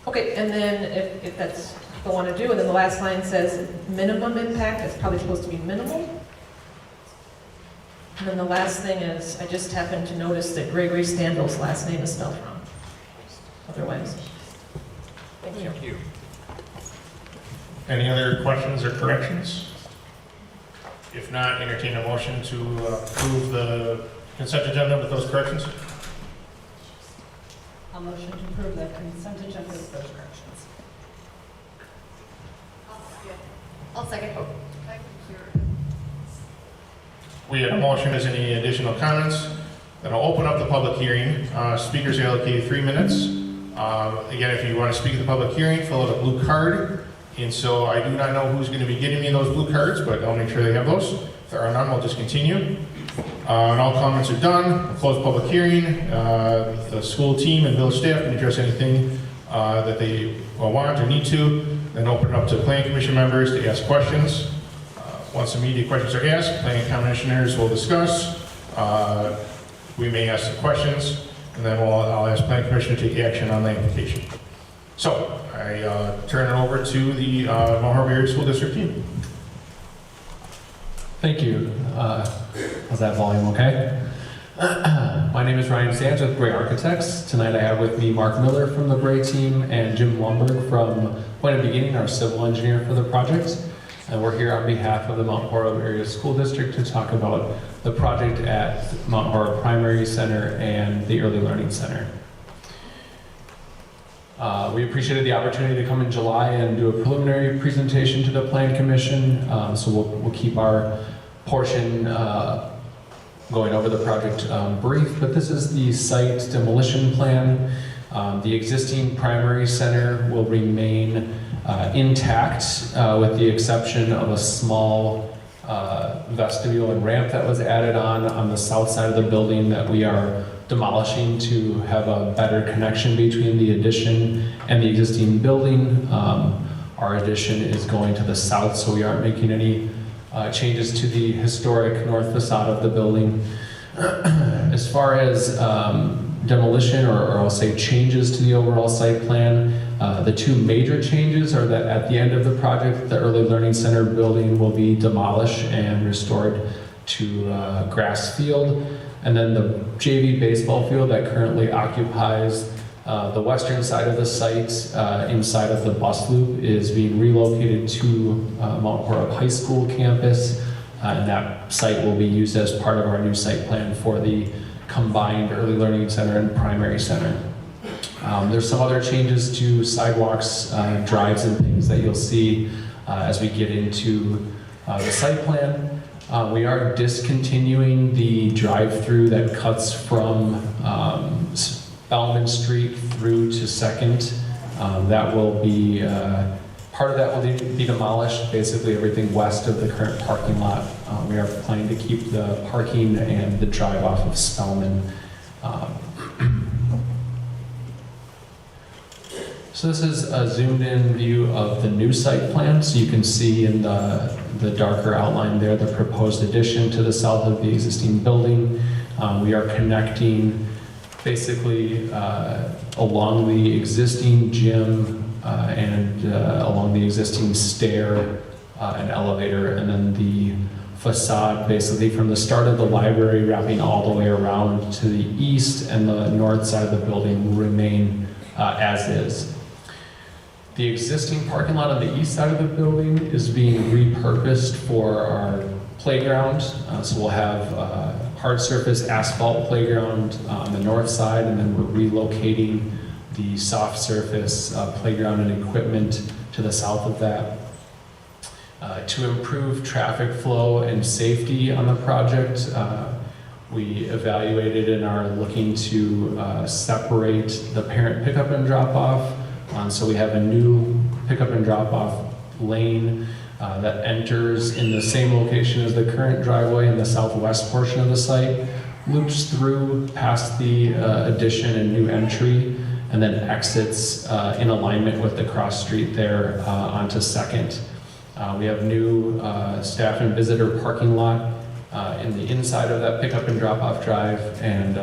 Okay, and then if that's what people want to do, and then the last line says minimum impact, it's probably supposed to be minimal. And then the last thing is, I just happened to notice that Gregory Standell's last name is spelled wrong. Otherwise, thank you. Thank you. Any other questions or corrections? If not, entertain a motion to approve the consent agenda with those corrections. I'll motion to approve the consent agenda with those corrections. I'll second. We have a motion. Is any additional comments? Then I'll open up the public hearing. Speakers are allocated 3 minutes. Again, if you want to speak at the public hearing, fill out a blue card. And so I do not know who's going to be getting me those blue cards, but I'll make sure they have those. If there are none, we'll just continue. And all comments are done. We'll close public hearing. The school team and village staff can address anything that they want or need to. Then open it up to planning commission members to ask questions. Once immediate questions are asked, planning commissioners will discuss. We may ask some questions, and then I'll ask planning commission to take action on the application. So I turn it over to the Mount Horeb Area School District team. Thank you. How's that volume okay? My name is Ryan Sands with Bray Architects. Tonight I have with me Mark Miller from the Bray team and Jim Lumberg from Point of Beginning, our civil engineer for the project. And we're here on behalf of the Mount Horeb Area School District to talk about the project at Mount Horeb Primary Center and the Early Learning Center. We appreciated the opportunity to come in July and do a preliminary presentation to the Plan Commission. So we'll keep our portion going over the project brief, but this is the site demolition plan. The existing primary center will remain intact with the exception of a small vestibule and ramp that was added on the south side of the building that we are demolishing to have a better connection between the addition and the existing building. Our addition is going to the south, so we aren't making any changes to the historic north facade of the building. As far as demolition, or I'll say changes to the overall site plan, the two major changes are that at the end of the project, the Early Learning Center building will be demolished and restored to grass field. And then the JV baseball field that currently occupies the western side of the site inside of the bus loop is being relocated to Mount Horeb High School campus. And that site will be used as part of our new site plan for the combined Early Learning Center and Primary Center. There's some other changes to sidewalks, drives, and things that you'll see as we get into the site plan. We are discontinuing the drive-through that cuts from Spellman Street through to 2nd. That will be, part of that will be demolished, basically everything west of the current parking lot. We are planning to keep the parking and the drive off of Spellman. So this is a zoomed in view of the new site plan. So you can see in the darker outline there, the proposed addition to the south of the existing building. We are connecting basically along the existing gym and along the existing stair and elevator, and then the facade basically from the start of the library wrapping all the way around to the east, and the north side of the building will remain as is. The existing parking lot on the east side of the building is being repurposed for our playground. So we'll have hard surface asphalt playground on the north side, and then we're relocating the soft surface playground and equipment to the south of that. To improve traffic flow and safety on the project, we evaluated and are looking to separate the parent pickup and drop off. So we have a new pickup and drop off lane that enters in the same location as the current driveway in the southwest portion of the site, loops through past the addition and new entry, and then exits in alignment with the cross street there onto 2nd. We have new staff and visitor parking lot in the inside of that pickup and drop off drive, and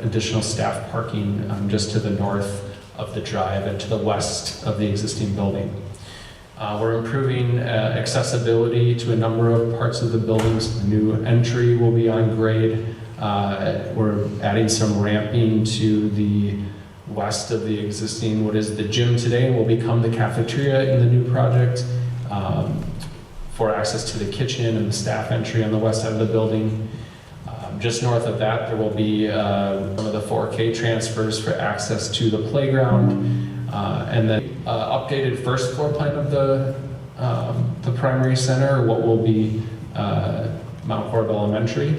additional staff parking just to the north of the drive and to the west of the existing building. We're improving accessibility to a number of parts of the buildings. The new entry will be on grade. We're adding some ramping to the west of the existing, what is the gym today, and will become the cafeteria in the new project, for access to the kitchen and the staff entry on the west side of the building. Just north of that, there will be one of the 4K transfers for access to the playground, and then updated first floor plan of the primary center, what will be Mount Horeb Elementary.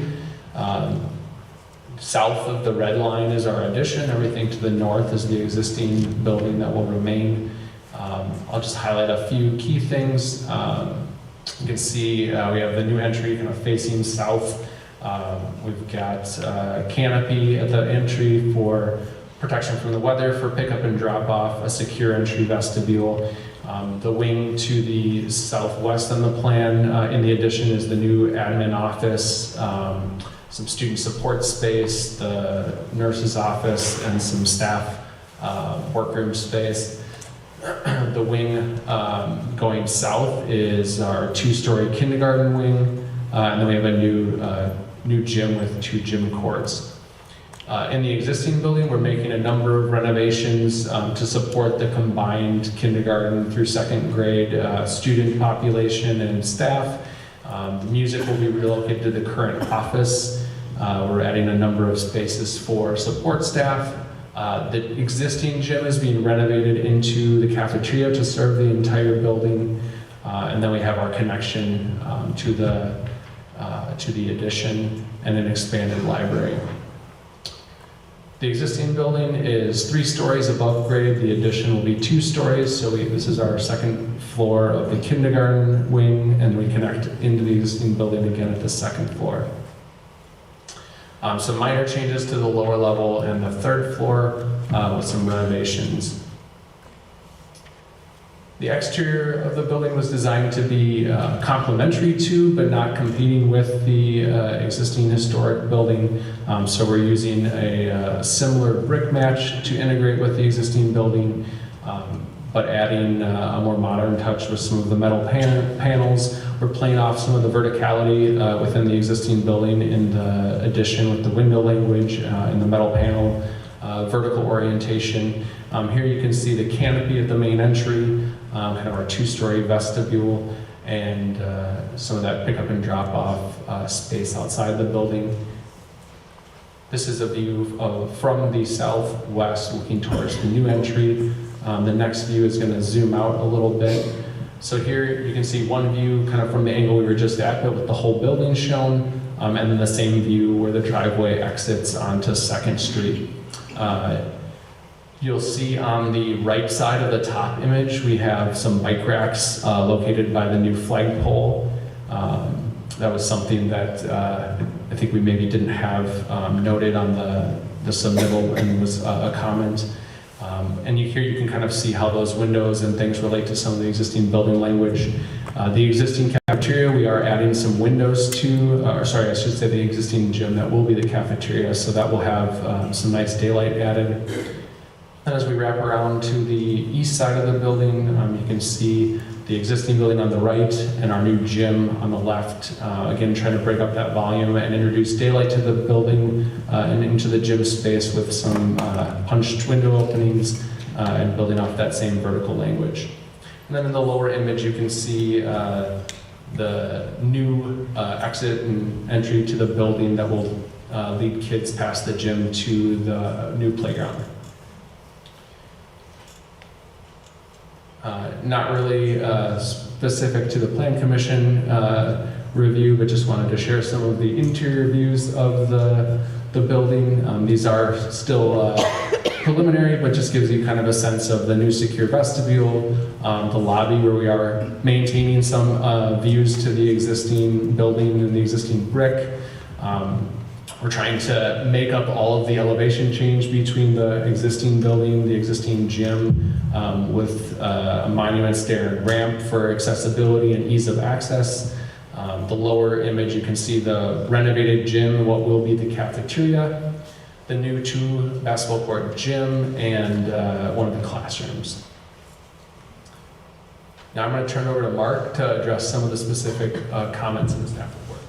South of the red line is our addition. Everything to the north is the existing building that will remain. I'll just highlight a few key things. You can see we have the new entry kind of facing south. We've got canopy at the entry for protection from the weather, for pickup and drop off, a secure entry vestibule. The wing to the southwest on the plan in the addition is the new admin office, some student support space, the nurse's office, and some staff workroom space. The wing going south is our 2-story kindergarten wing, and then we have a new gym with 2 gym courts. In the existing building, we're making a number of renovations to support the combined kindergarten through 2nd grade student population and staff. The music will be relocated to the current office. We're adding a number of spaces for support staff. The existing gym is being renovated into the cafeteria to serve the entire building. And then we have our connection to the addition and an expanded library. The existing building is 3 stories above grade. The addition will be 2 stories. So this is our 2nd floor of the kindergarten wing, and we connect into the existing building again at the 2nd floor. Some minor changes to the lower level and the 3rd floor with some renovations. The exterior of the building was designed to be complementary to, but not competing with the existing historic building. So we're using a similar brick match to integrate with the existing building, but adding a more modern touch with some of the metal panels. We're playing off some of the verticality within the existing building in the addition with the window language in the metal panel, vertical orientation. Here you can see the canopy at the main entry, kind of our 2-story vestibule, and some of that pickup and drop off space outside the building. This is a view from the southwest looking towards the new entry. The next view is going to zoom out a little bit. So here you can see one view kind of from the angle we were just at, but with the whole building shown, and then the same view where the driveway exits onto 2nd Street. You'll see on the right side of the top image, we have some bike racks located by the new flagpole. That was something that I think we maybe didn't have noted on the submittal, and was a comment. And here you can kind of see how those windows and things relate to some of the existing building language. The existing cafeteria, we are adding some windows to, or sorry, I should say the existing gym that will be the cafeteria, so that will have some nice daylight added. And as we wrap around to the east side of the building, you can see the existing building on the right and our new gym on the left. Again, trying to break up that volume and introduce daylight to the building and into the gym space with some punched window openings and building off that same vertical language. And then in the lower image, you can see the new exit and entry to the building that will lead kids past the gym to the new playground. Not really specific to the Plan Commission review, but just wanted to share some of the interior views of the building. These are still preliminary, but just gives you kind of a sense of the new secure vestibule, the lobby where we are maintaining some views to the existing building and the existing brick. We're trying to make up all of the elevation change between the existing building, the existing gym, with a monument stair and ramp for accessibility and ease of access. The lower image, you can see the renovated gym, what will be the cafeteria. the new 2 basketball court gym, and one of the classrooms. Now I'm going to turn over to Mark to address some of the specific comments in the staff report.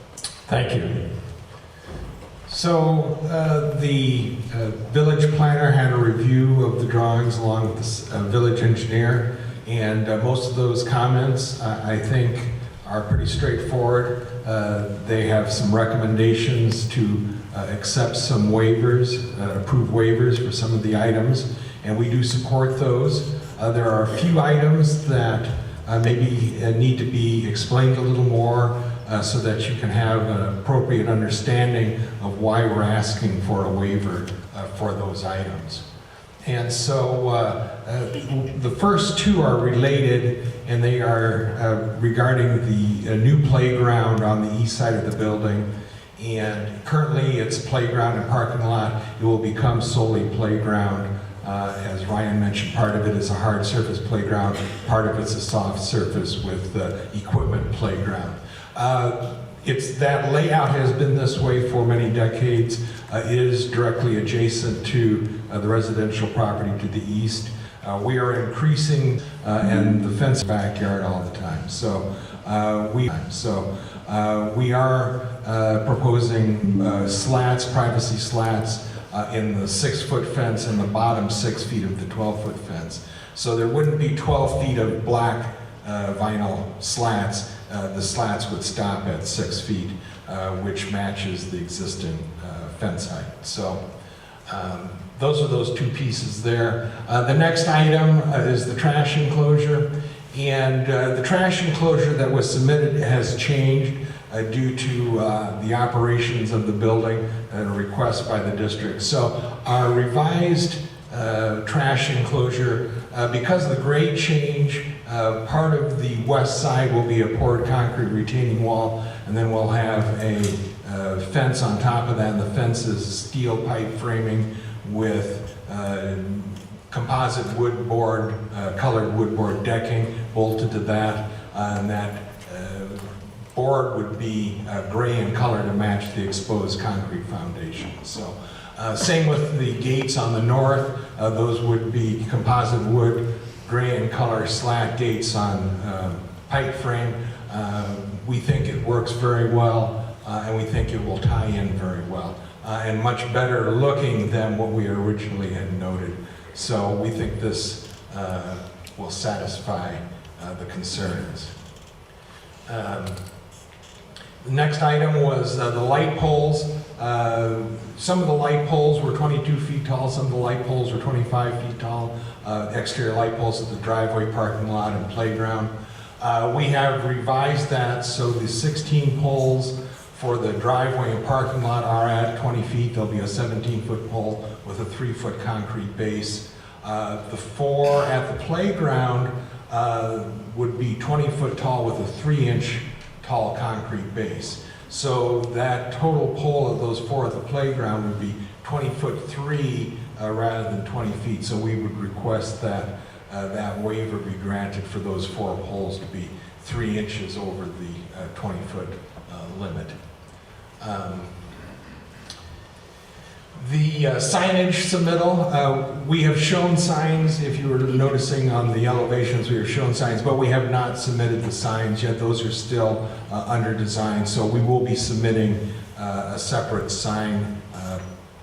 Thank you. So the village planner had a review of the drawings along with the village engineer, and most of those comments I think are pretty straightforward. They have some recommendations to accept some waivers, approve waivers for some of the items, and we do support those. There are a few items that maybe need to be explained a little more so that you can have an appropriate understanding of why we're asking for a waiver for those items. And so the first 2 are related, and they are regarding the new playground on the east side of the building. And currently it's playground and parking lot. It will become solely playground. As Ryan mentioned, part of it is a hard surface playground, part of it's a soft surface with equipment playground. That layout has been this way for many decades. It is directly adjacent to the residential property to the east. We are increasing and the fence backyard all the time. So we are proposing slats, privacy slats, in the 6-foot fence and the bottom 6 feet of the 12-foot fence. So there wouldn't be 12 feet of black vinyl slats. The slats would stop at 6 feet, which matches the existing fence height. So those are those 2 pieces there. The next item is the trash enclosure. And the trash enclosure that was submitted has changed due to the operations of the building and a request by the district. So our revised trash enclosure, because of the grade change, part of the west side will be a poured concrete retaining wall, and then we'll have a fence on top of that, and the fence is steel pipe framing with composite wood board, colored wood board decking bolted to that, and that board would be gray in color to match the exposed concrete foundation. So same with the gates on the north. Those would be composite wood, gray in color slat gates on pipe frame. We think it works very well, and we think it will tie in very well, and much better looking than what we originally had noted. So we think this will satisfy the concerns. The next item was the light poles. Some of the light poles were 22 feet tall, some of the light poles were 25 feet tall. Exterior light poles at the driveway, parking lot, and playground. We have revised that so the 16 poles for the driveway and parking lot are at 20 feet. There'll be a 17-foot pole with a 3-foot concrete base. The 4 at the playground would be 20 foot tall with a 3-inch tall concrete base. So that total pole of those 4 at the playground would be 20'3" rather than 20 feet. So we would request that that waiver be granted for those 4 poles to be 3 inches over the 20-foot limit. The signage submittal, we have shown signs. If you were noticing on the elevations, we have shown signs, but we have not submitted the signs yet. Those are still under design, so we will be submitting a separate sign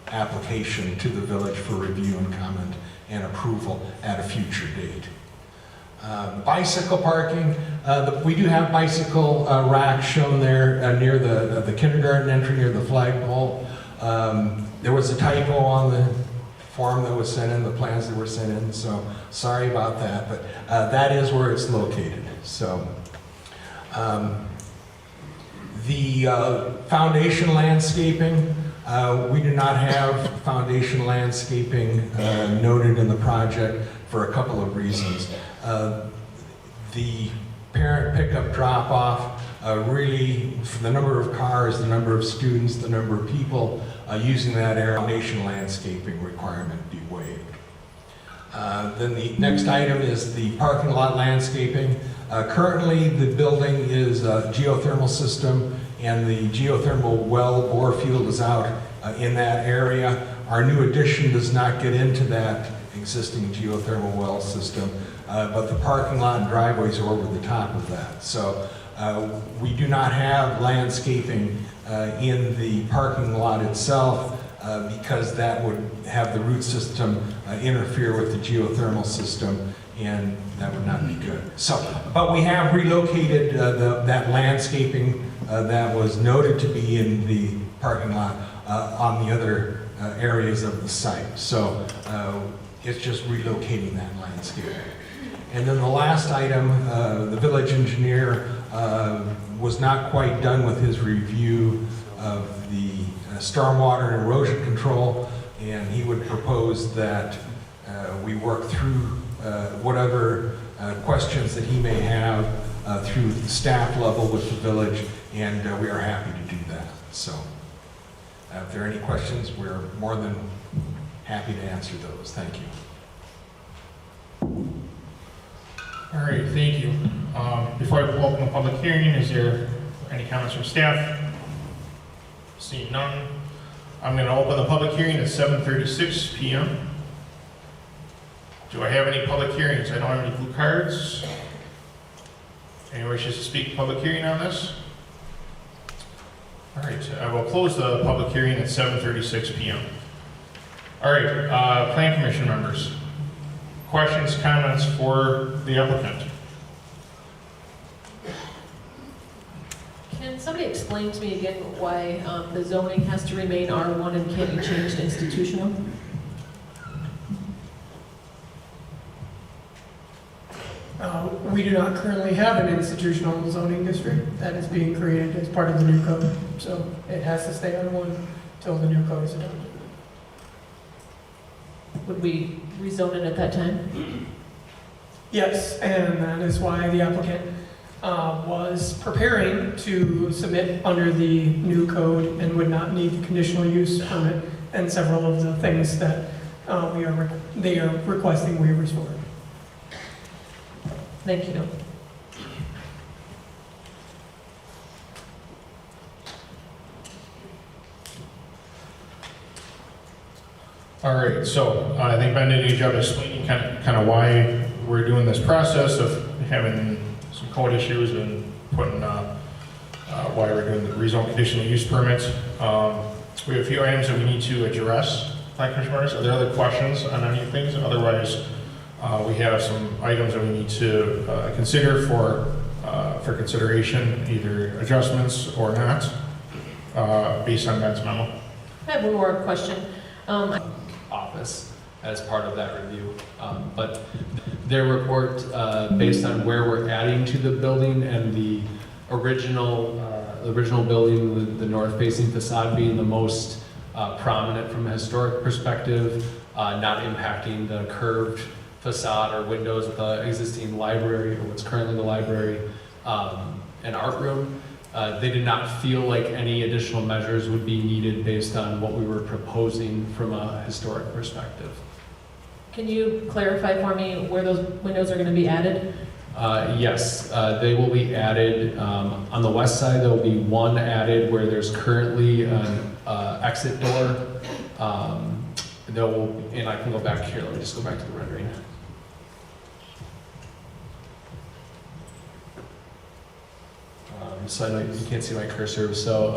application to the village for review and comment and approval at a future date. Bicycle parking, we do have bicycle racks shown there near the kindergarten entry, near the flagpole. There was a typo on the form that was sent in, the plans that were sent in, so sorry about that, but that is where it's located. So the foundation landscaping, we do not have foundation landscaping noted in the project for a couple of reasons. The parent pickup drop-off, really, for the number of cars, the number of students, the number of people using that area, foundation landscaping requirement be waived. Then the next item is the parking lot landscaping. Currently, the building is a geothermal system, and the geothermal well bore field is out in that area. Our new addition does not get into that existing geothermal well system, but the parking lot and driveways are over the top of that. So we do not have landscaping in the parking lot itself because that would have the root system interfere with the geothermal system, and that would not be good. So, but we have relocated that landscaping that was noted to be in the parking lot on the other areas of the site. So it's just relocating that landscape. And then the last item, the village engineer was not quite done with his review of the stormwater and erosion control, and he would propose that we work through whatever questions that he may have through the staff level with the village, and we are happy to do that. So if there are any questions, we're more than happy to answer those. Thank you. All right, thank you. Before I open the public hearing, is there any comments from staff? Seeing none, I'm going to open the public hearing at 7:36 p.m. Do I have any public hearings? I don't have any blue cards. Any wishes to speak public hearing on this? All right, I will close the public hearing at 7:36 p.m. All right, Plan Commission members. Questions, comments for the applicant? Can somebody explain to me again why the zoning has to remain R1 and can't be changed to institutional? We do not currently have an institutional zoning district that is being created as part of the new code. So it has to stay on one until the new code is adopted. Would we rezone it at that time? Yes, and that is why the applicant was preparing to submit under the new code and would not need the conditional use permit and several of the things that they are requesting waivers for. Thank you. All right, so I think Ben did a good job explaining kind of why we're doing this process of having some code issues and putting why we're doing the rezone conditional use permits. We have a few items that we need to address, Plan Commissioners. Are there other questions on any things? Otherwise, we have some items that we need to consider for consideration, either adjustments or not, based on Ben's memo. I have one more question. Office as part of that review. But their report, based on where we're adding to the building and the original building, the north-facing facade being the most prominent from a historic perspective, not impacting the curved facade or windows of the existing library or what's currently the library and art room. They did not feel like any additional measures would be needed based on what we were proposing from a historic perspective. Can you clarify for me where those windows are going to be added? Yes, they will be added. On the west side, there will be one added where there's currently an exit door. And I can go back here. Let me just go back to the rendering. So I know you can't see my cursor. So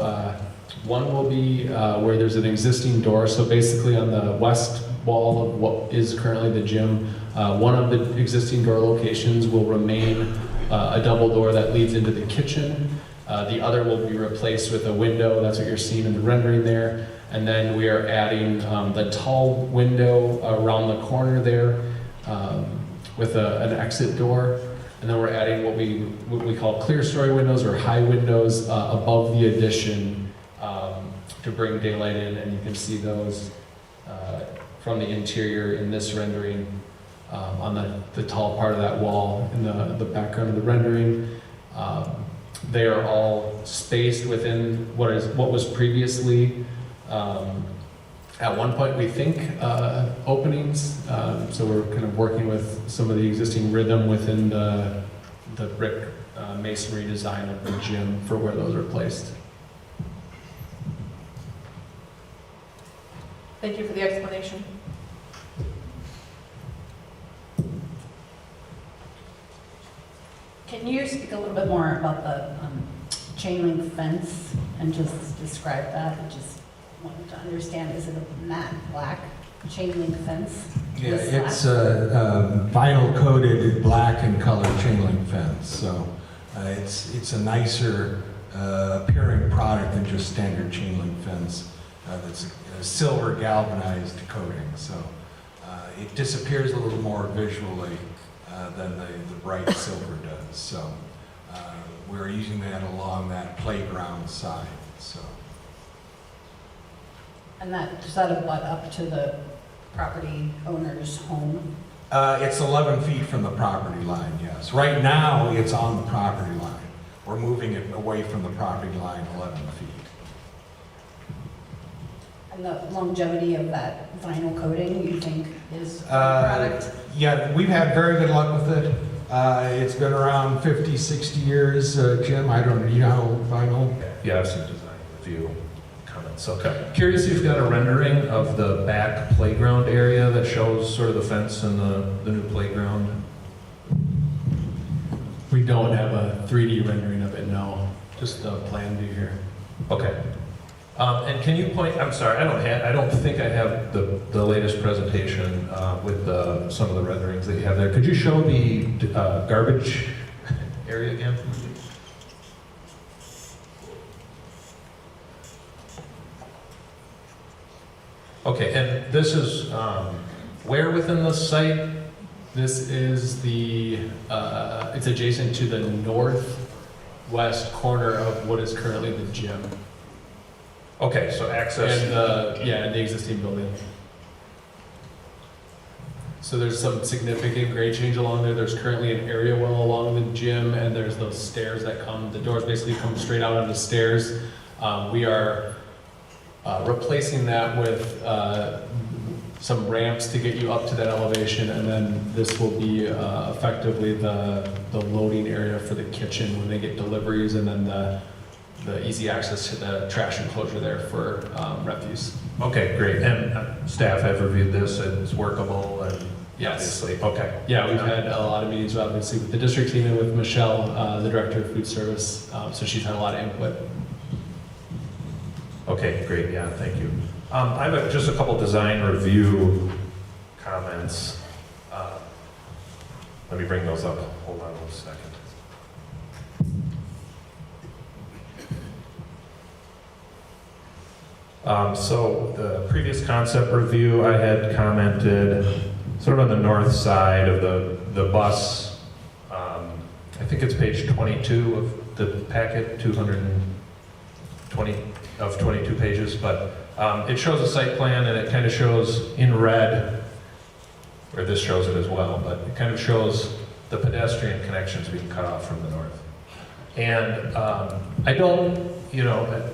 one will be where there's an existing door. So basically on the west wall of what is currently the gym, one of the existing door locations will remain a double door that leads into the kitchen. The other will be replaced with a window. That's what you're seeing in the rendering there. And then we are adding the tall window around the corner there with an exit door. And then we're adding what we call clear story windows or high windows above the addition to bring daylight in. And you can see those from the interior in this rendering on the tall part of that wall in the background of the rendering. They are all spaced within what was previously, at one point we think, openings. So we're kind of working with some of the existing rhythm within the brick masonry design of the gym for where those are placed. Thank you for the explanation. Can you speak a little bit more about the chain link fence and just describe that? I just wanted to understand, is it a matte black chain link fence? Yeah, with it's slats? a vinyl coated black and colored chain link fence, so it's a nicer appearing product than just standard chain link fence. That's a silver galvanized coating, so it disappears a little more visually than the bright silver does. So we're using that along that playground side. So And does that abut up to the property owner's home? it's 11 feet from the property line. Yes, right now it's on the property line. We're moving it away from the property line 11 feet. And the longevity of that vinyl coating, you think, is a good product? Yeah, we've had very good luck with it. It's been around 50, 60 years. Jim, I don't know, you know vinyl? Yeah, I've seen design review comments. Okay. Curious if you've got a rendering of the back playground area that shows sort of the fence and the new playground. We don't have a 3D rendering of it, no. Just a plan view here. Okay. And can you point? I'm sorry, I don't think I have the latest presentation with some of the renderings that you have there. Could you show the garbage area again? Okay, and this is where within the site? This is it's adjacent to the northwest corner of what is currently the gym. Okay, so access. And the existing building. So there's some significant grade change along there. There's currently an area well along the gym, and there's those stairs that come, the doors basically come straight out on the stairs. We are replacing that with some ramps to get you up to that elevation, and then this will be effectively the loading area for the kitchen when they get deliveries, and then the easy access to the trash enclosure there for refuse. Okay, great. And staff have reviewed this, and it's workable, and Yes. obviously, okay. Yeah, we've had a lot of meetings, obviously, with the district team and with Michelle, the director of food service, so she's had a lot of input. Okay, great, yeah, thank you. I have just a couple design review comments. Let me bring those up. Hold on 1 second. So the previous concept review, I had commented sort of on the north side of the bus. I think it's page 22 of the packet, 220 of 22 pages, but it shows a site plan, and it kind of shows in red, or this shows it as well, but it kind of shows the pedestrian connections being cut off from the north. And I don't,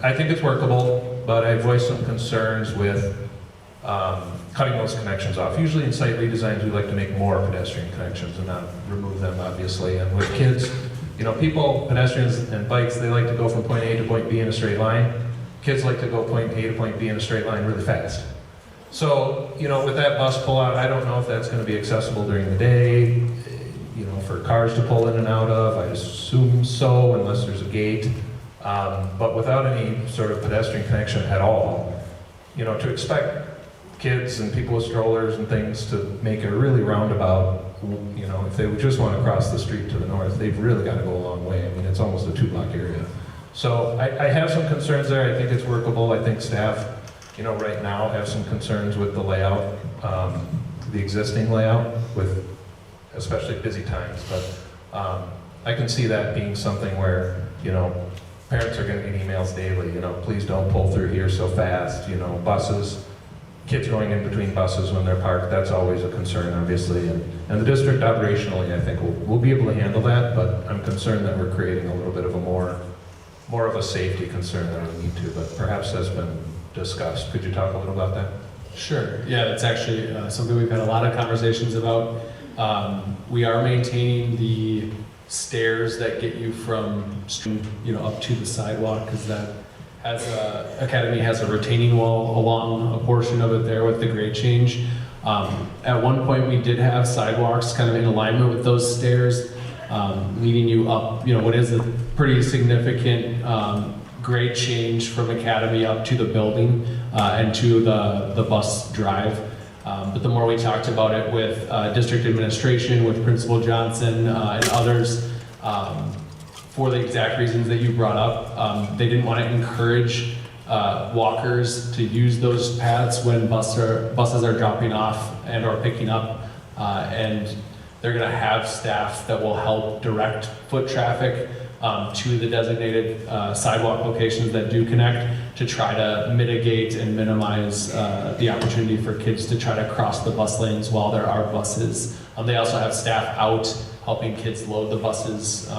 I think it's workable, but I voiced some concerns with cutting those connections off. Usually in site redesigns, we like to make more pedestrian connections and not remove them, obviously. And with kids, people, pedestrians and bikes, they like to go from point A to point B in a straight line. Kids like to go point A to point B in a straight line really fast. So, with that bus pullout, I don't know if that's going to be accessible during the day, for cars to pull in and out of. I assume so, unless there's a gate. But without any sort of pedestrian connection at all, to expect kids and people with strollers and things to make a really roundabout, if they would just want to cross the street to the north, they've really got to go a long way. I mean, it's almost a 2-block area. So I have some concerns there. I think it's workable. I think staff, right now have some concerns with the layout, the existing layout, with especially busy times. But I can see that being something where, parents are going to get emails daily, please don't pull through here so fast, buses, kids going in between buses when they're parked, that's always a concern, obviously. And the district operationally, I think, will be able to handle that, but I'm concerned that we're creating a little bit of a more of a safety concern than we need to, but perhaps that's been discussed. Could you talk a little about that? Sure. Yeah, that's actually something we've had a lot of conversations about. We are maintaining the stairs that get you from, up to the sidewalk, because that Academy has a retaining wall along a portion of it there with the grade change. At one point, we did have sidewalks kind of in alignment with those stairs, leading you up, what is a pretty significant grade change from Academy up to the building and to the bus drive. But the more we talked about it with district administration, with Principal Johnson and others, for the exact reasons that you brought up, they didn't want to encourage walkers to use those paths when buses are dropping off and or picking up, and they're going to have staff that will help direct foot traffic to the designated sidewalk locations that do connect, to try to mitigate and minimize the opportunity for kids to try to cross the bus lanes while there are buses. They also have staff out helping kids load the buses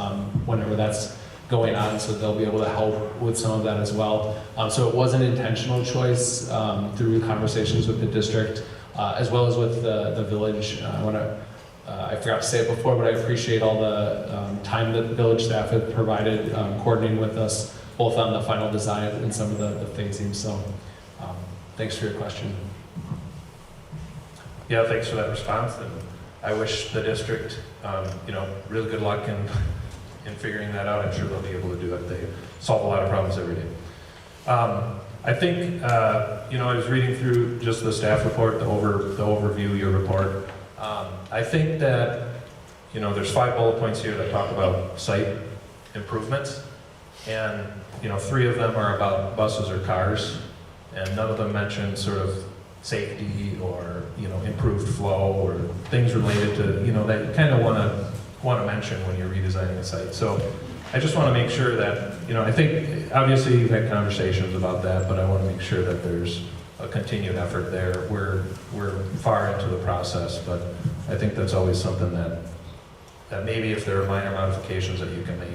whenever that's going on, so they'll be able to help with some of that as well. So it was an intentional choice through conversations with the district, as well as with the village. I forgot to say it before, but I appreciate all the time that the village staff have provided coordinating with us, both on the final design and some of the phasing. So thanks for your question. Yeah, thanks for that response, and I wish the district, really good luck in figuring that out. I'm sure they'll be able to do it. They solve a lot of problems every day. I think, I was reading through just the staff report, the overview, your report. I think that, there's 5 bullet points here that talk about site improvements, and, 3 of them are about buses or cars, and none of them mention sort of safety or, improved flow or things related to, that you kind of want to mention when you're redesigning a site. So I just want to make sure that, I think obviously you've had conversations about that, but I want to make sure that there's a continued effort there. We're far into the process, but I think that's always something that maybe if there are minor modifications that you can make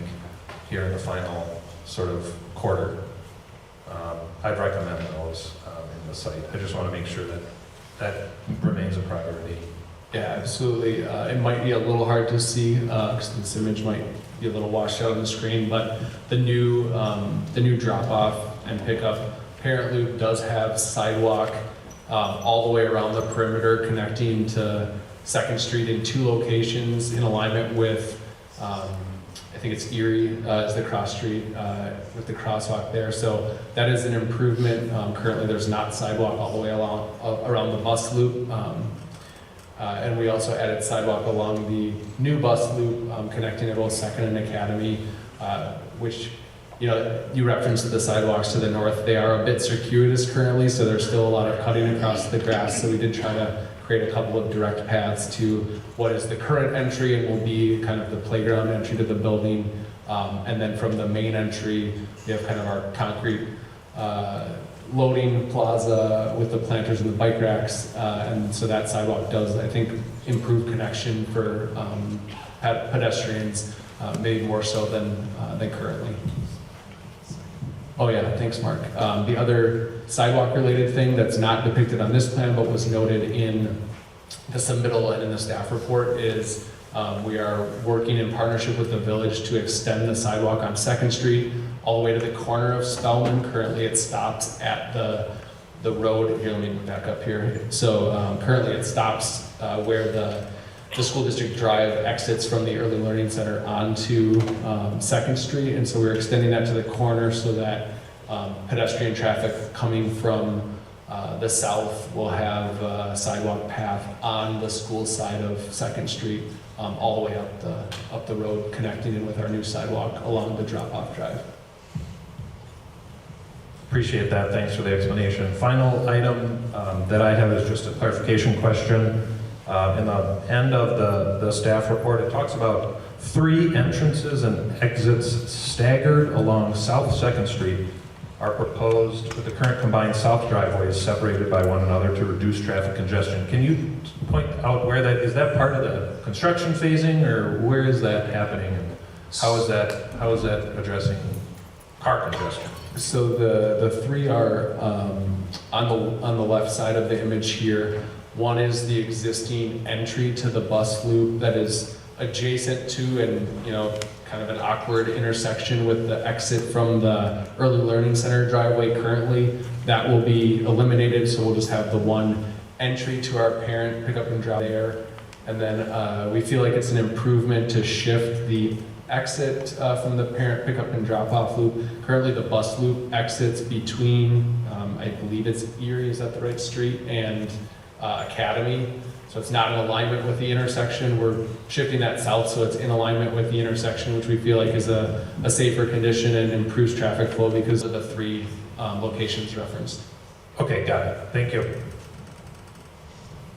here in the final sort of quarter, I'd recommend those in the site. I just want to make sure that remains a priority. Yeah, absolutely. It might be a little hard to see because this image might be a little washed out on the screen, but the new drop-off and pickup parent loop does have sidewalk all the way around the perimeter, connecting to 2nd Street in 2 locations in alignment with, I think it's Erie is the cross street with the crosswalk there. So that is an improvement. Currently there's not sidewalk all the way around the bus loop. And we also added sidewalk along the new bus loop connecting to both 2nd and Academy, which, you referenced the sidewalks to the north. They are a bit circuitous currently, so there's still a lot of cutting across the grass. So we did try to create a couple of direct paths to what is the current entry and will be kind of the playground entry to the building. And then from the main entry, we have kind of our concrete loading plaza with the planters and the bike racks. And so that sidewalk does, I think, improve connection for pedestrians, maybe more so than currently. Oh yeah, thanks Mark. The other sidewalk related thing that's not depicted on this plan but was noted in the submittal and in the staff report is we are working in partnership with the village to extend the sidewalk on 2nd Street all the way to the corner of Spellman. Currently it stops at the road. Here, let me back up here. So currently it stops where the school district drive exits from the Early Learning Center onto 2nd Street, and so we're extending that to the corner so that pedestrian traffic coming from the south will have a sidewalk path on the school side of 2nd Street all the way up the road, connecting in with our new sidewalk along the drop-off drive. Appreciate that. Thanks for the explanation. Final item that I have is just a clarification question. In the end of the staff report, it talks about 3 entrances and exits staggered along South 2nd Street are proposed with the current combined south driveways separated by one another to reduce traffic congestion. Can you point out where that is? That part of the construction phasing, or where is that happening? And how is that addressing car congestion? So the 3 are on the left side of the image here. One is the existing entry to the bus loop that is adjacent to and, you know, kind of an awkward intersection with the exit from the Early Learning Center driveway currently. That will be eliminated, so we'll just have the one entry to our parent pickup and drop there. And then we feel like it's an improvement to shift the exit from the parent pickup and drop off loop. Currently the bus loop exits between, I believe it's Erie, is that the right street, and Academy. So it's not in alignment with the intersection. We're shifting that south so it's in alignment with the intersection, which we feel like is a safer condition and improves traffic flow because of the three locations referenced. Okay, got it. Thank you.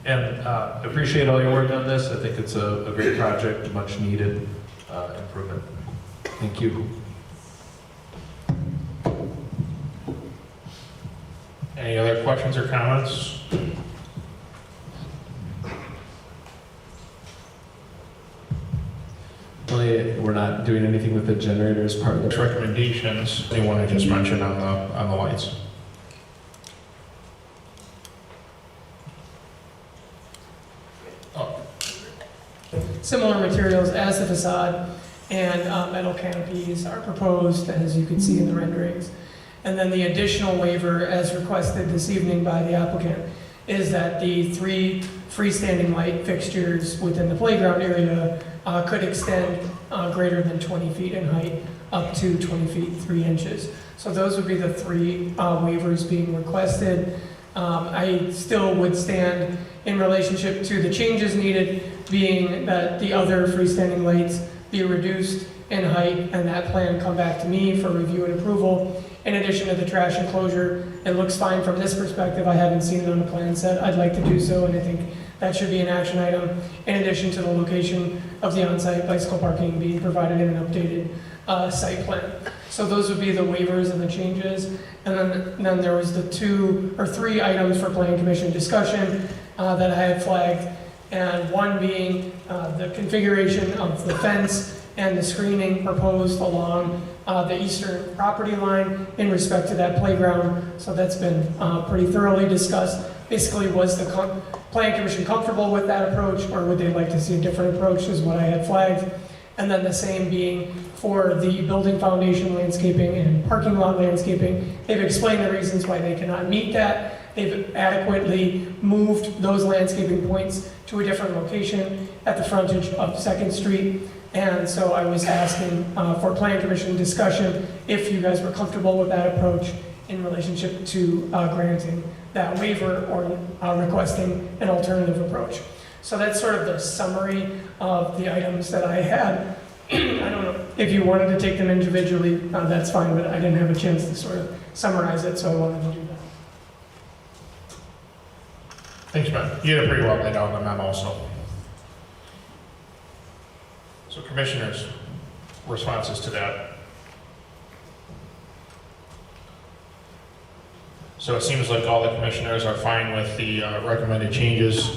And appreciate all your work on this. I think it's a great project, much needed improvement. Thank you. Any other questions or comments? Really, we're not doing anything with the generator as part of There's the recommendations, anyone I just mentioned on the lights. Similar materials as the facade and metal canopies are proposed, as you can see in the renderings. And then the additional waiver, as requested this evening by the applicant, is that the 3 freestanding light fixtures within the playground area could extend greater than 20 feet in height, up to 20 feet 3 inches. So those would be the 3 waivers being requested. I still would stand in relationship to the changes needed, being that the other freestanding lights be reduced in height, and that plan come back to me for review and approval. In addition to the trash enclosure, it looks fine from this perspective. I haven't seen it on the plan set. I'd like to do so, and I think that should be an action item, in addition to the location of the on-site bicycle parking being provided in an updated site plan. So those would be the waivers and the changes. And then there was the 2 or 3 items for Plan Commission discussion that I had flagged, and one being the configuration of the fence and the screening proposed along the eastern property line in respect to that playground. So that's been pretty thoroughly discussed. Basically, was the Plan Commission comfortable with that approach, or would they like to see a different approach, is what I had flagged. And then the same being for the building foundation landscaping and parking lot landscaping. They've explained the reasons why they cannot meet that. They've adequately moved those landscaping points to a different location at the frontage of 2nd Street. And so I was asking for Plan Commission discussion if you guys were comfortable with that approach in relationship to granting that waiver or requesting an alternative approach. So that's sort of the summary of the items that I had. I don't know if you wanted to take them individually, that's fine, but I didn't have a chance to sort of summarize it, so I wanted to do that. Thanks, Ben. You had it pretty well laid out in the memo, so commissioners, responses to that. So it seems like all the commissioners are fine with the recommended changes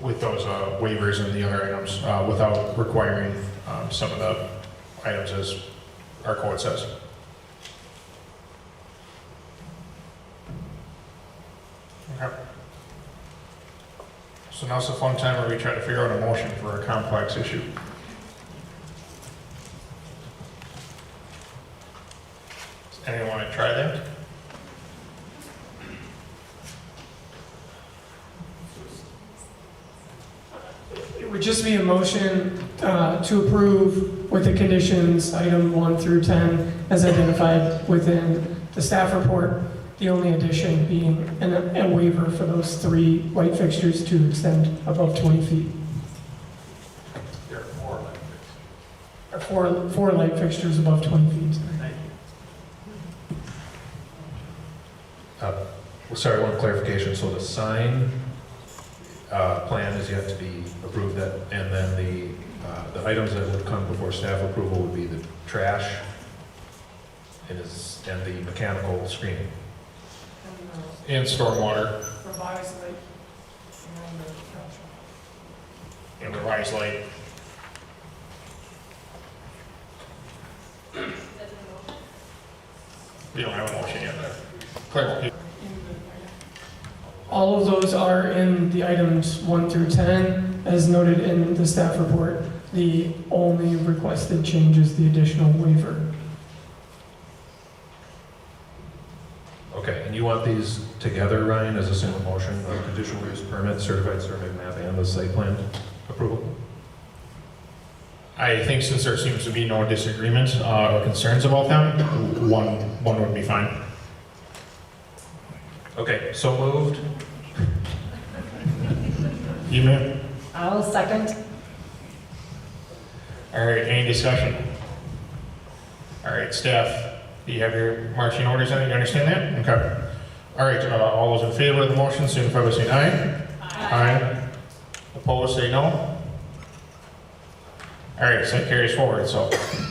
with those waivers and the other items without requiring some of the items as our code says. Okay. So now's the fun time where we try to figure out a motion for a complex issue. Does anyone want to try that? It would just be a motion to approve with the conditions, item 1 through 10, as identified within the staff report. The only addition being a waiver for those 3 white fixtures to extend above 20 feet. There are 4 light fixtures. Or 4 light fixtures above 20 feet. Sorry, one clarification. So the sign plan is yet to be approved, and then the items that would come before staff approval would be the trash and the mechanical screening. And stormwater Revised light and revised light. We don't have a motion yet. Claire, All of those are in the items 1 through 10. as noted in the staff report, the only requested change is the additional waiver. Okay, and you want these together, Ryan, as a single motion, the conditional use permit, certified survey map, and the site plan approval? I think since there seems to be no disagreement or concerns about them, one would be fine. Okay, so moved. You, ma'am? I'll second. All right, any discussion? All right, staff, do you have your marching orders on it? You understand that? Okay. All right, all those in favor of the motion, signify by saying aye. Aye. Opposed, say no. All right, so that carries forward, so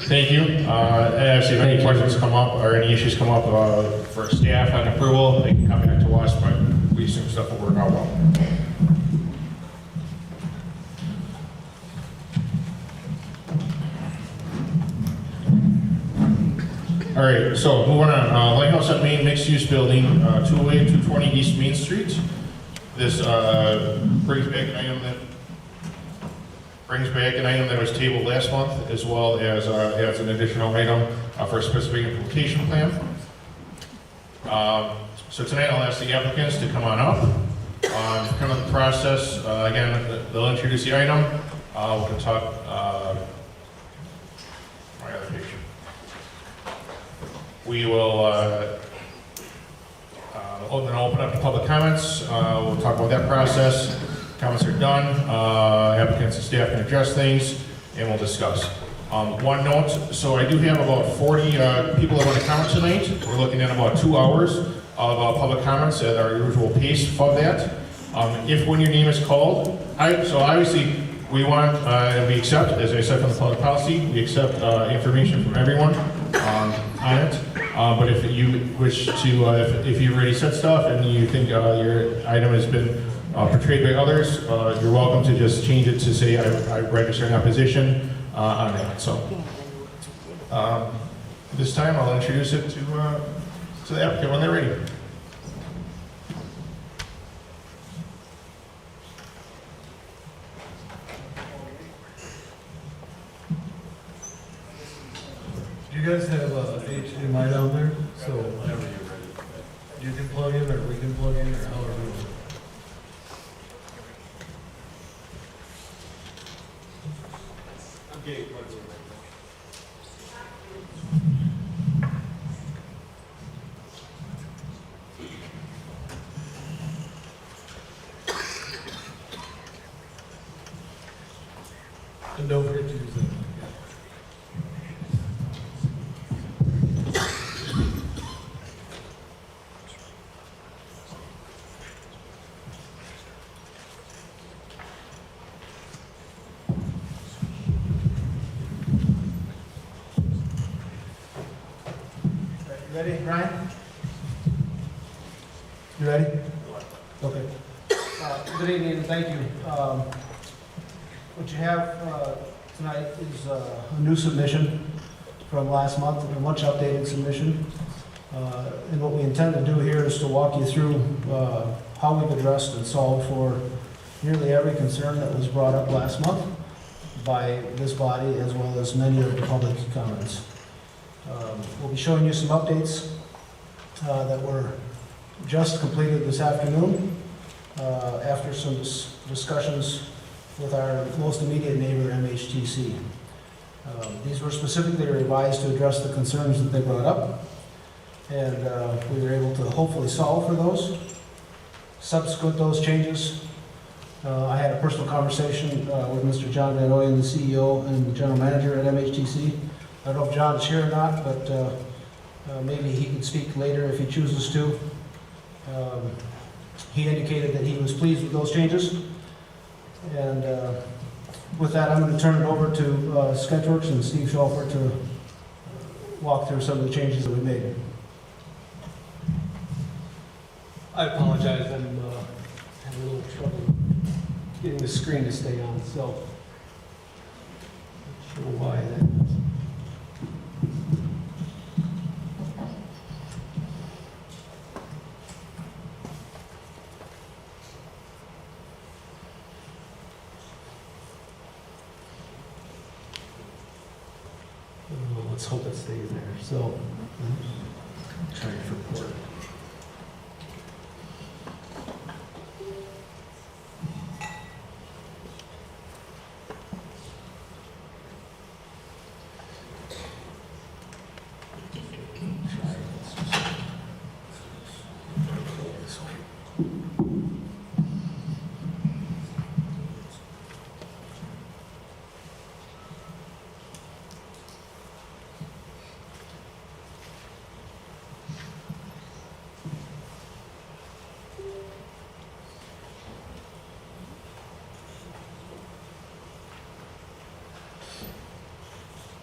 thank you. And if any questions come up or any issues come up for staff on approval, they can come back to us, but we assume stuff will work out well. All right, so moving on, Lighthouse at Main mixed-use building, 208, 220 East Main Street. This brings back an item that was tabled last month, as well as adds an additional item for a specific implementation plan. So tonight I'll ask the applicants to come on up. Kind of the process, again, they'll introduce the item. We can talk, my other picture. We will open up to public comments. We'll talk about that process. Comments are done. Applicants and staff can address things, and we'll discuss. One note, so I do have about 40 people that want to comment tonight. We're looking at about 2 hours of public comments at our usual pace of that. If when your name is called, so obviously we want, we accept, as I said from the public policy, we accept information from everyone on it. But if you wish to, if you've already said stuff and you think your item has been portrayed by others, you're welcome to just change it to say I register in opposition on that. So this time I'll introduce it to the applicant when they're ready. Do you guys have HDMI down there? So you can plug in, or we can plug in, or however you want. Okay. And don't forget to use that. Ready, Ryan? You ready? Okay. Good evening and thank you. What you have tonight is a new submission from last month, a much updated submission. And what we intend to do here is to walk you through how we've addressed and solved for nearly every concern that was brought up last month by this body as well as many of the public comments. We'll be showing you some updates that were just completed this afternoon after some discussions with our most immediate neighbor, MHTC. These were specifically revised to address the concerns that they brought up, and we were able to hopefully solve for those. Subsequent to those changes, I had a personal conversation with Mr. John Van Oyen, the CEO and the general manager at MHTC. I don't know if John is here or not, but maybe he can speak later if he chooses to. He indicated that he was pleased with those changes. And with that, I'm going to turn it over to Sketchworks and Steve Schulfer to walk through some of the changes that we made. I apologize, I'm having a little trouble getting the screen to stay on, so not sure why that is. let's hope it stays there. So, Trying for port.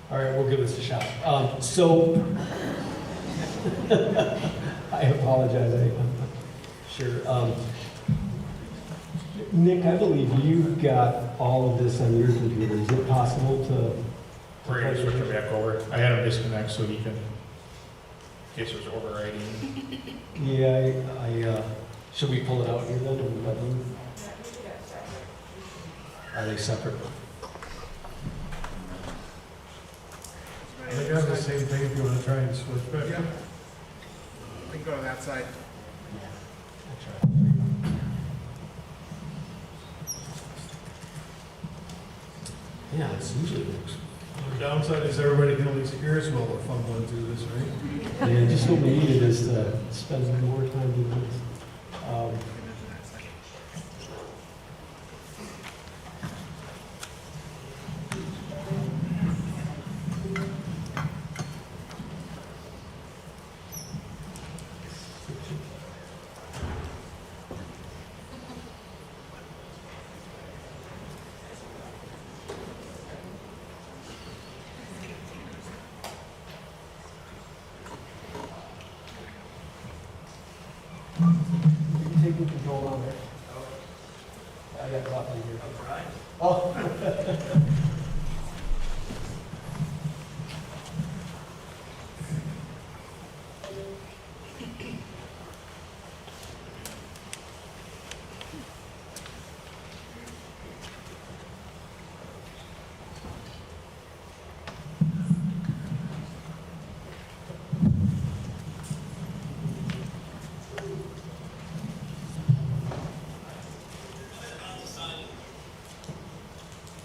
all right, we'll give this a shot. So, I apologize, I'm sure. Nick, I believe you've got all of this on your computer. Is it possible to? We're gonna switch it back over. I had him disconnect so he can, in case there's overriding. Yeah, should we pull it out here then? And let them- Are they separate? They got the same thing if you want to try and switch back. Yeah. We can go to that side. Yeah, it's usually works. The downside is everybody can at least hear us while we're fumbling through this, right? Yeah, just what we needed is to spend more time doing this. You can take the control on there. I got caught in here. Oh.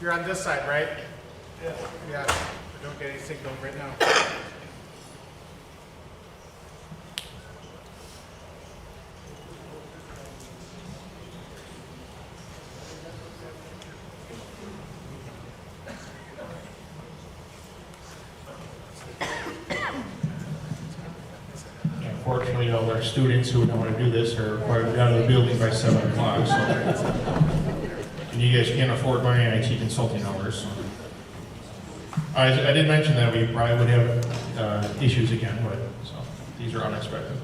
You're on this side, right? Yeah. Yeah. I don't get any signal right now. Unfortunately, all our students who don't want to do this are required to be out of the building by 7 o'clock, so. And you guys can't afford my IT consulting hours. I did mention that we probably would have issues again, but, so, these are unexpected.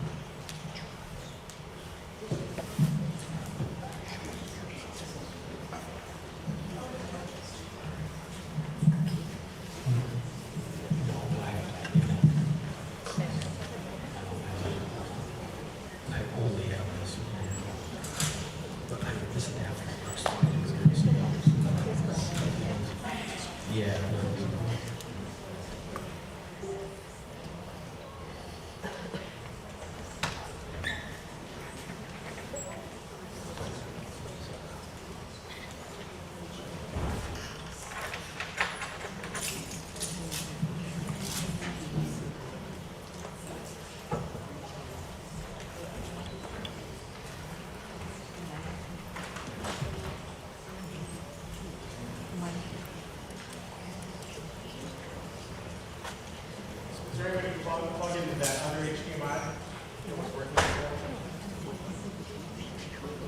Is there a way to plug into that other HDMI?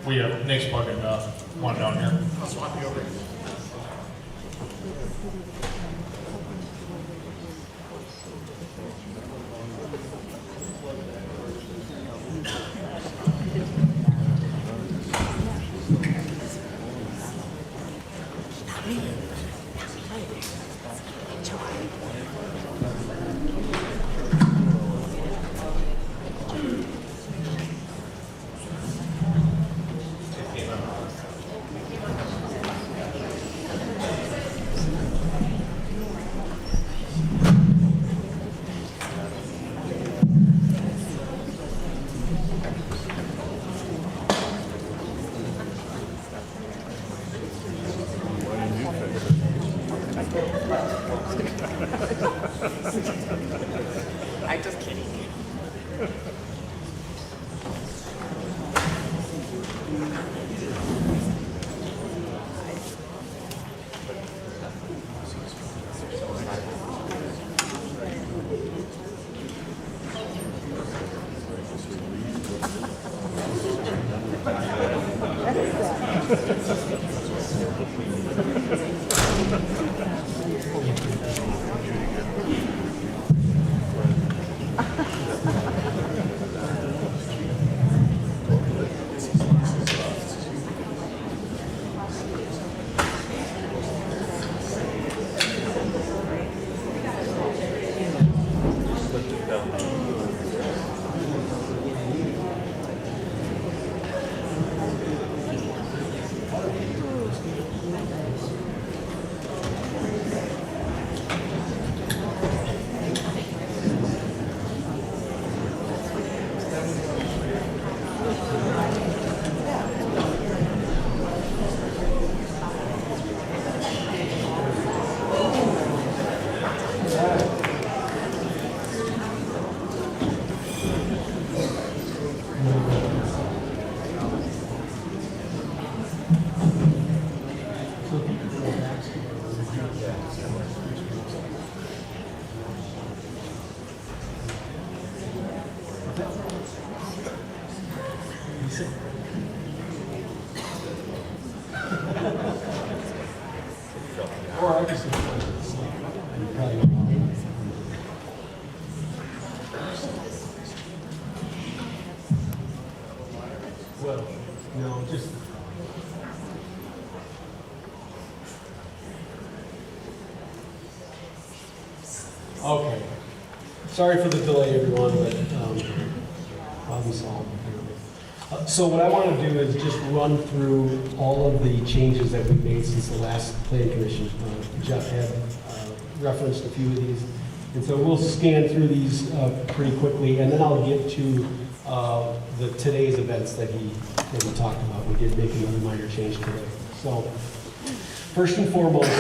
We have Nick's plugging one down here. I'll swap you over. I'm just kidding. Or I just. Well, no, just. Okay. Sorry for the delay, everyone, but problem solved. So what I want to do is just run through all of the changes that we've made since the last Plan Commission. Jeff had referenced a few of these. And so we'll scan through these pretty quickly, and then I'll get to today's events that he talked about. We did make another minor change today. So first and foremost,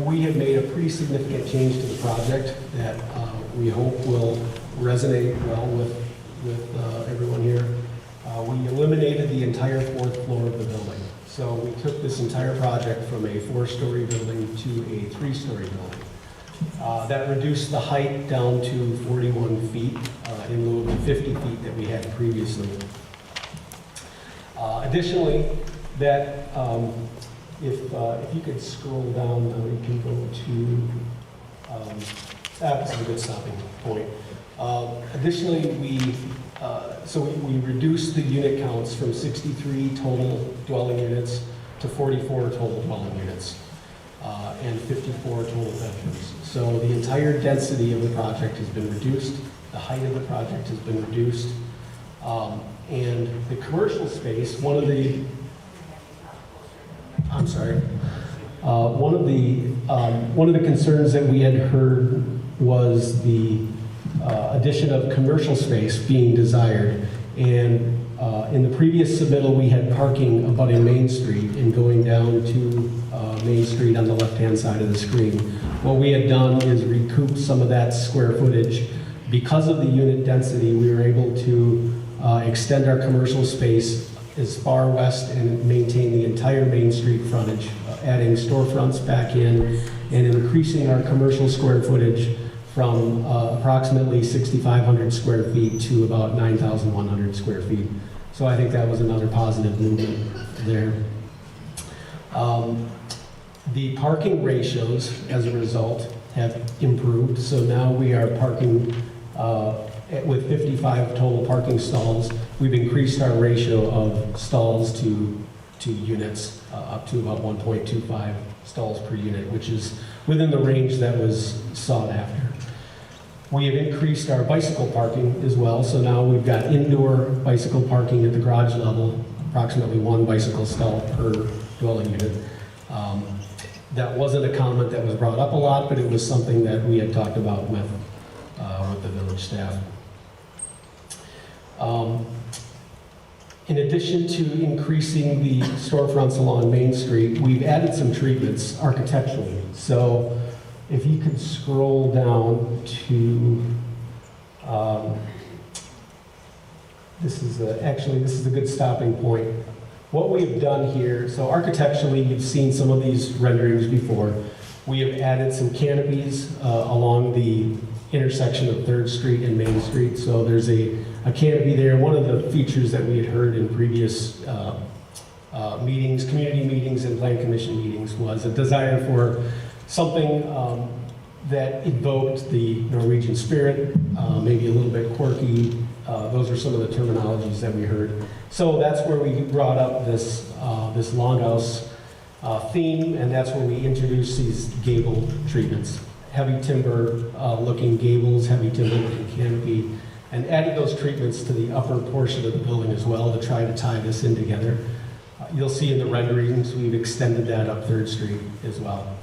we have made a pretty significant change to the project that we hope will resonate well with everyone here. We eliminated the entire 4th floor of the building. So we took this entire project from a 4-story building to a 3-story building. That reduced the height down to 41 feet in lieu of the 50 feet that we had previously. Additionally, that if you could scroll down, we can go to, that's a good stopping point. Additionally, we reduced the unit counts from 63 total dwelling units to 44 total dwelling units and 54 total bedrooms. So the entire density of the project has been reduced, the height of the project has been reduced, and the commercial space, one of the concerns that we had heard was the addition of commercial space being desired. And in the previous submittal, we had parking abutting Main Street and going down to Main Street on the left-hand side of the screen. What we had done is recoup some of that square footage. Because of the unit density, we were able to extend our commercial space as far west and maintain the entire Main Street frontage, adding storefronts back in and increasing our commercial square footage from approximately 6,500 square feet to about 9,100 square feet. So I think that was another positive movement there. The parking ratios, as a result, have improved. So now we are parking with 55 total parking stalls. We've increased our ratio of stalls to units up to about 1.25 stalls per unit, which is within the range that was sought after. We have increased our bicycle parking as well, so now we've got indoor bicycle parking at the garage level, approximately 1 bicycle stall per dwelling unit. That wasn't a comment that was brought up a lot, but it was something that we had talked about with the village staff. In addition to increasing the storefronts along Main Street, we've added some treatments architecturally. So if you could scroll down to, this is a good stopping point. What we've done here, so architecturally, you've seen some of these renderings before. We have added some canopies along the intersection of 3rd Street and Main Street. So there's a canopy there. One of the features that we had heard in previous meetings, community meetings and plan commission meetings, was a desire for something that invoked the Norwegian spirit, maybe a little bit quirky. Those are some of the terminologies that we heard. So that's where we brought up this longhouse theme, and that's where we introduced these gable treatments. Heavy timber looking gables, heavy timber looking canopy, and added those treatments to the upper portion of the building as well to try to tie this in together. You'll see in the renderings, we've extended that up 3rd Street as well.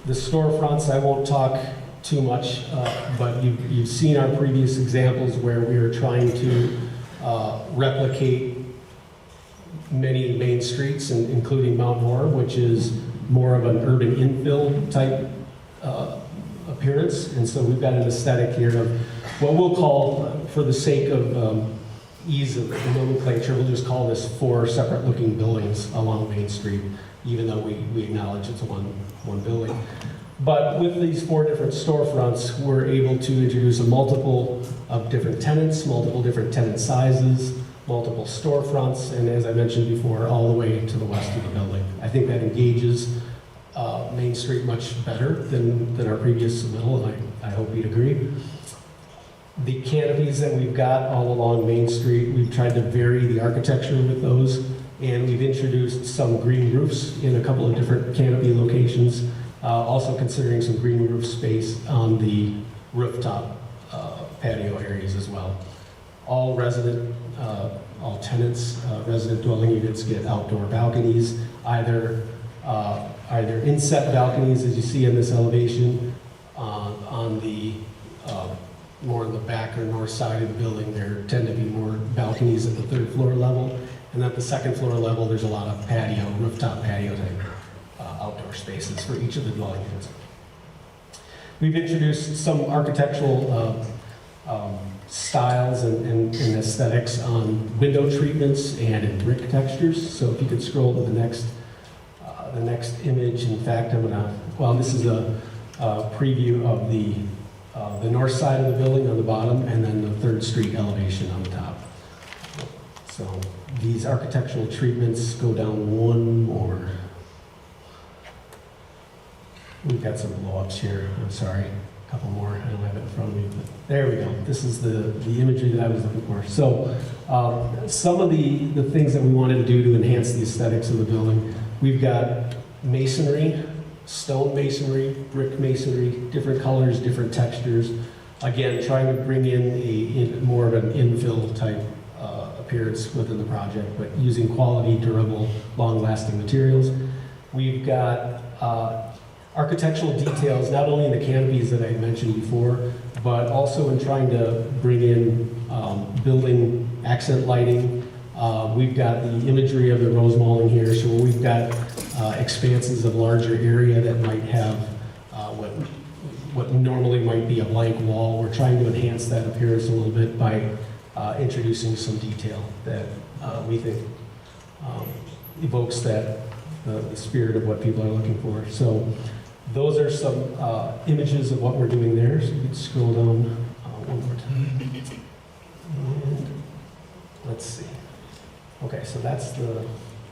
The storefronts, I won't talk too much, but you've seen our previous examples where we are trying to replicate many main streets, including Mount Horeb, which is more of an urban infill type appearance. And so we've got an aesthetic here of what we'll call, for the sake of ease of nomenclature, we'll just call this 4 separate looking buildings along Main Street, even though we acknowledge it's one building. But with these 4 different storefronts, we're able to introduce a multiple of different tenants, multiple different tenant sizes, multiple storefronts, and as I mentioned before, all the way to the west of the building. I think that engages Main Street much better than our previous submittal, and I hope you'd agree. The canopies that we've got all along Main Street, we've tried to vary the architecture with those, and we've introduced some green roofs in a couple of different canopy locations, also considering some green roof space on the rooftop patio areas as well. All tenants, resident dwelling units get outdoor balconies, either inset balconies, as you see in this elevation, on the more in the back or north side of the building. There tend to be more balconies at the 3rd floor level, and at the 2nd floor level, there's a lot of patio, rooftop patio type outdoor spaces for each of the dwelling units. We've introduced some architectural styles and aesthetics on window treatments and in brick textures. So if you could scroll to the next image. In fact, this is a preview of the north side of the building on the bottom, and then the 3rd Street elevation on the top. So these architectural treatments go down one more. We've got some blow-ups here. I'm sorry. A couple more. I don't have it in front of me, but there we go. This is the imagery that I was looking for. So some of the things that we wanted to do to enhance the aesthetics of the building, we've got masonry, stone masonry, brick masonry, different colors, different textures. Again, trying to bring in more of an infill type appearance within the project, but using quality, durable, long-lasting materials. We've got architectural details, not only in the canopies that I mentioned before, but also in trying to bring in building accent lighting. We've got the imagery of the rose malling here, so we've got expanses of larger area that might have what normally might be a blank wall. We're trying to enhance that appearance a little bit by introducing some detail that we think evokes the spirit of what people are looking for. So those are some images of what we're doing there. So you can scroll down one more time. And let's see. Okay, so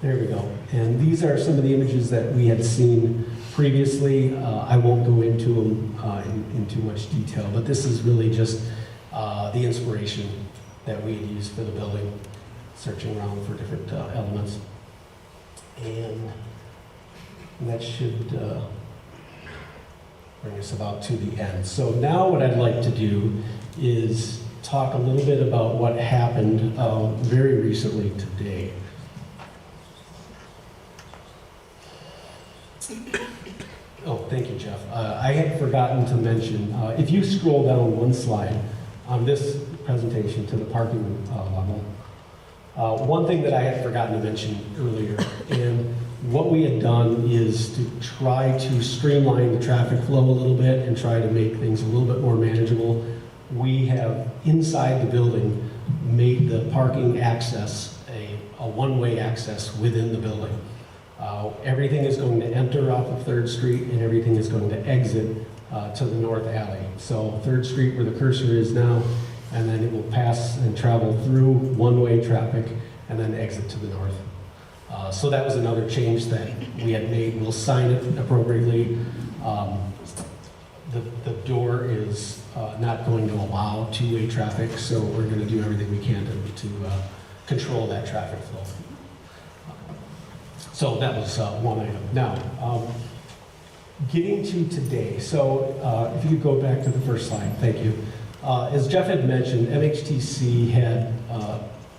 there we go. And these are some of the images that we had seen previously. I won't go into them in too much detail, but this is really just the inspiration that we had used for the building, searching around for different elements. And that should bring us about to the end. So now what I'd like to do is talk a little bit about what happened very recently today. Oh, thank you, Jeff. I had forgotten to mention, if you scroll down one slide on this presentation to the parking level, One thing that I had forgotten to mention earlier, and what we had done is to try to streamline the traffic flow a little bit and try to make things a little bit more manageable. We have, inside the building, made the parking access a one-way access within the building. Everything is going to enter off of 3rd Street and everything is going to exit to the north alley. So 3rd Street where the cursor is now, and then it will pass and travel through one-way traffic and then exit to the north. So that was another change that we had made. We'll sign it appropriately. The door is not going to allow two-way traffic, so we're going to do everything we can to control that traffic flow. So that was one item. Now, getting to today. So if you could go back to the first slide, thank you. As Jeff had mentioned, MHTC had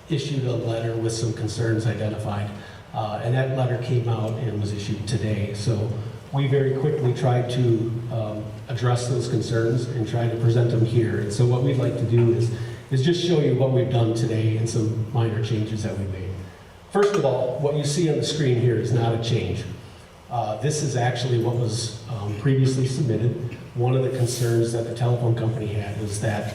issued a letter with some concerns identified, and that letter came out and was issued today. So we very quickly tried to address those concerns and try to present them here. And so what we'd like to do is just show you what we've done today and some minor changes that we made. First of all, what you see on the screen here is not a change. This is actually what was previously submitted. One of the concerns that the telephone company had was that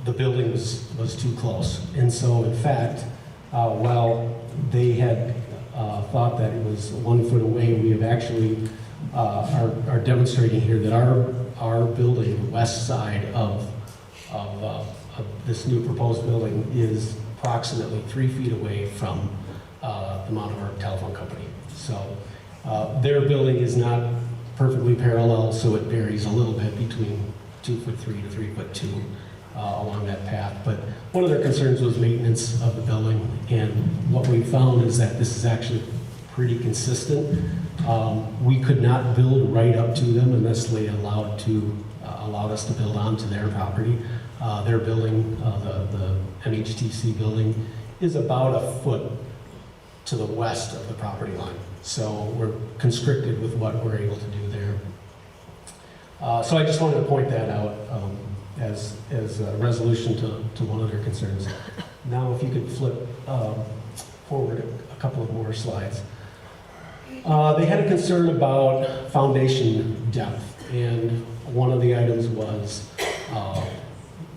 the building was too close. And so, in fact, while they had thought that it was 1 foot away, we have actually are demonstrating here that our building, the west side of this new proposed building, is approximately 3 feet away from the Mount Horeb telephone company. So their building is not perfectly parallel, so it varies a little bit between 2'3" to 3'2" along that path. But one of their concerns was maintenance of the building, and what we found is that this is actually pretty consistent. We could not build right up to them unless they allowed us to build onto their property. Their building, the MHTC building, is about a foot to the west of the property line. So we're constricted with what we're able to do there. So I just wanted to point that out as a resolution to one of their concerns. Now if you could flip forward a couple of more slides. They had a concern about foundation depth, and one of the items was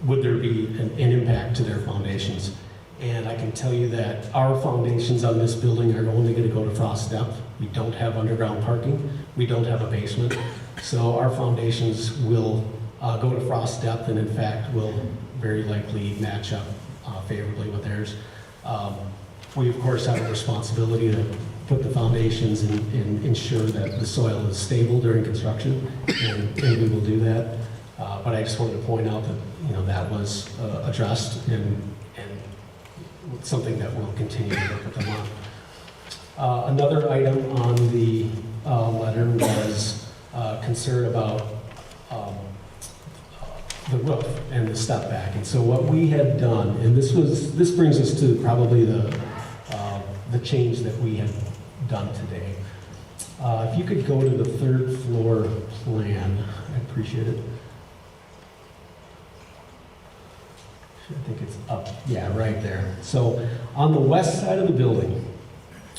would there be an impact to their foundations? And I can tell you that our foundations on this building are only going to go to frost depth. We don't have underground parking. We don't have a basement. So our foundations will go to frost depth, and in fact will very likely match up favorably with theirs. We of course have a responsibility to put the foundations and ensure that the soil is stable during construction, and we will do that. But I just wanted to point out that that was addressed and something that we'll continue to work with them on. Another item on the letter was concern about the roof and the step back. And so what we had done, and this brings us to probably the change that we had done today. If you could go to the 3rd floor plan, I'd appreciate it. I think it's up, yeah, right there. So on the west side of the building,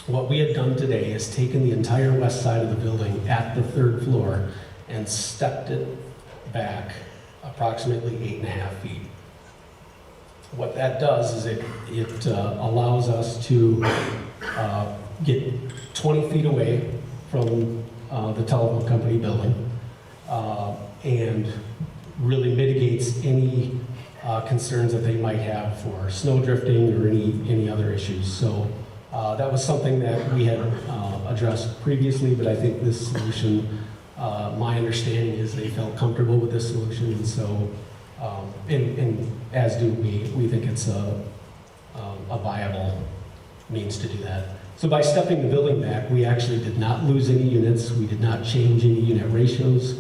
what we had done today is taken the entire west side of the building at the 3rd floor and stepped it back approximately 8.5 feet. What that does is it allows us to get 20 feet away from the telephone company building and really mitigates any concerns that they might have for snow drifting or any other issues. So that was something that we had addressed previously, but I think this solution, my understanding is they felt comfortable with this solution, and so, and as do we think it's a viable means to do that. So by stepping the building back, we actually did not lose any units, we did not change any unit ratios.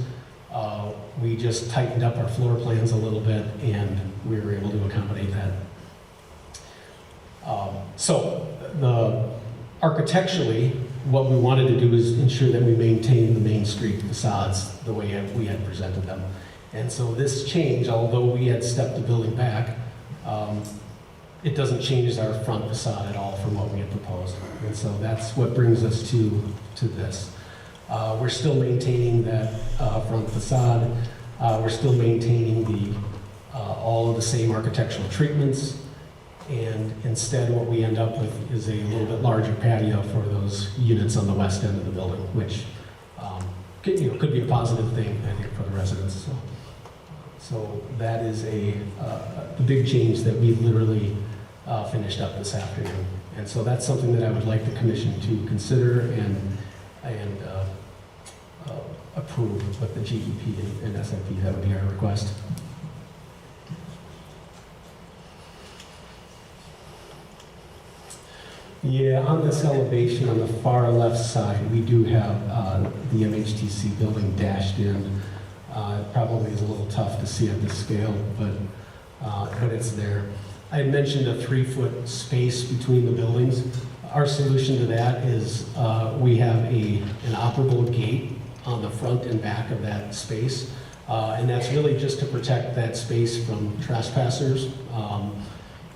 We just tightened up our floor plans a little bit, and we were able to accommodate that. So architecturally, what we wanted to do is ensure that we maintain the Main Street facades the way we had presented them. And so this change, although we had stepped the building back, it doesn't change our front facade at all from what we had proposed. And so that's what brings us to this. We're still maintaining that front facade. We're still maintaining all of the same architectural treatments. And instead, what we end up with is a little bit larger patio for those units on the west end of the building, which could be a positive thing, I think, for the residents. So that is the big change that we literally finished up this afternoon. And so that's something that I would like the commission to consider and approve with the GEP and SMP. That would be our request. Yeah, on this elevation on the far left side, we do have the MHTC building dashed in. It probably is a little tough to see at this scale, but it's there. I had mentioned a 3-foot space between the buildings. Our solution to that is we have an operable gate on the front and back of that space, and that's really just to protect that space from trespassers.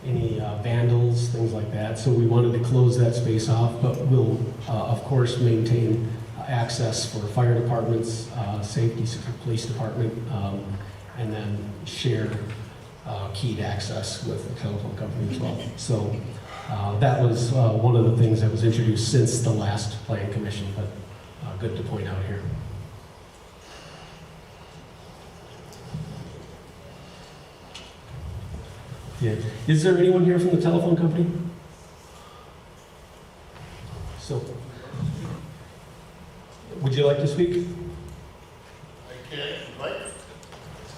Any vandals, things like that. So we wanted to close that space off, but we'll, of course, maintain access for fire departments, safety, police department, and then share keyed access with the telephone company as well. So that was one of the things that was introduced since the last plan commission, but good to point out here. Yeah. Is there anyone here from the telephone company? So, would you like to speak?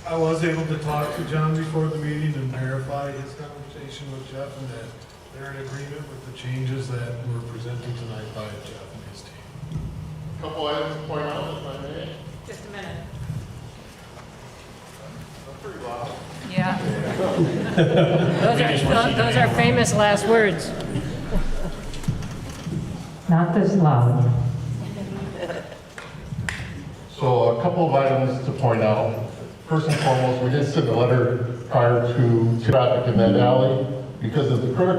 I was able to talk to John before the meeting and verify his conversation with Jeff and that they're in agreement with the changes that were presented tonight by Jeff and his team. Couple items to point out, if I may. Just a minute. Pretty loud. Yeah. Those are famous last words. Not this loud. So a couple of items to point out. First and foremost, we did send a letter prior to traffic in that alley because of the critical